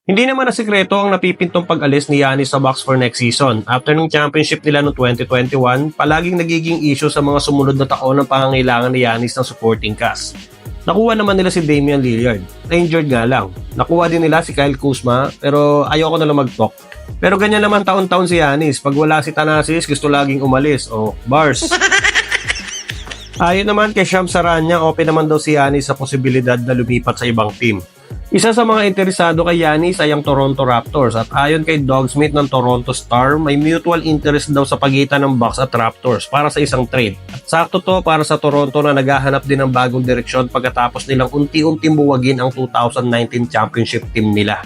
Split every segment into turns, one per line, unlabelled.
Hindi naman na sekreto ang napipintong pag-alis ni Giannis sa Bucks for next season. After ng championship nila noong 2021, palaging nagiging issue sa mga sumunod na taon ng pangangailangan ni Giannis ng supporting cast. Nakuha naman nila si Damian Lillard. Na-injured nga lang. Nakuha din nila si Kyle Kuzma, pero ayoko na lang mag-talk. Pero ganyan naman taon-taon si Giannis. Pag wala si Thanasis, gusto laging umalis. O, bars. Ayon naman kay Shams Saranya, open naman daw si Giannis sa posibilidad na lumipat sa ibang team. Isa sa mga interesado kay Giannis ay ang Toronto Raptors at ayon kay Doug Smith ng Toronto Star, may mutual interest daw sa pagitan ng Bucks at Raptors para sa isang trade. At sakto to para sa Toronto na naghahanap din ng bagong direksyon pagkatapos nilang unti-unting buwagin ang 2019 championship team nila.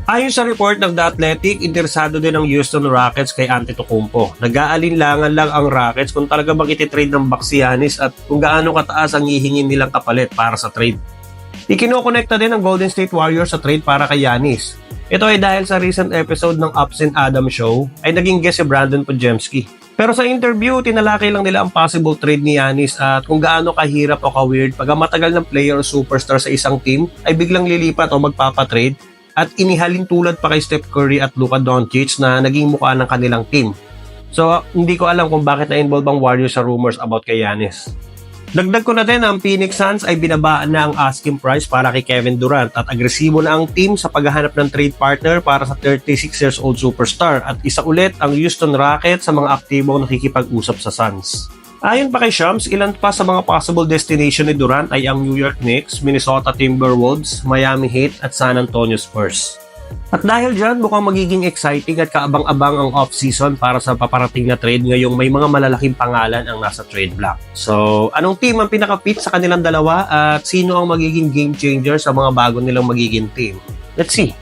Ayon sa report ng The Athletic, interesado din ang Houston Rockets kay Antetokounmpo. Nag-aalinlangan lang ang Rockets kung talaga bang ititrade ng Bucks si Giannis at kung gaano kataas ang hihingin nilang kapalit para sa trade. Ikinokonekta din ng Golden State Warriors sa trade para kay Giannis. Ito ay dahil sa recent episode ng Ups and Adams Show ay naging guest si Brandon Podjemski. Pero sa interview, tinalakay lang nila ang possible trade ni Giannis at kung gaano kahirap o ka-weird pag ang matagal ng player o superstar sa isang team ay biglang lilipat o magpapatrade at inihalin tulad pa kay Steph Curry at Luka Doncic na naging mukha ng kanilang team. So, hindi ko alam kung bakit na-involve ang Warriors sa rumors about kay Giannis. Dagdag ko na din, ang Phoenix Suns ay binabaan na ang asking price para kay Kevin Durant at agresibo na ang team sa paghahanap ng trade partner para sa 36 years old superstar at isa ulit ang Houston Rockets sa mga aktibong nakikipag-usap sa Suns. Ayon pa kay Shams, ilan pa sa mga possible destination ni Durant ay ang New York Knicks, Minnesota Timberwolves, Miami Heat at San Antonio Spurs. At dahil dyan, mukhang magiging exciting at kaabang-abang ang off-season para sa paparating na trade ngayong may mga malalaking pangalan ang nasa trade block. So, anong team ang pinaka-fit sa kanilang dalawa at sino ang magiging game changer sa mga bago nilang magiging team? Let's see.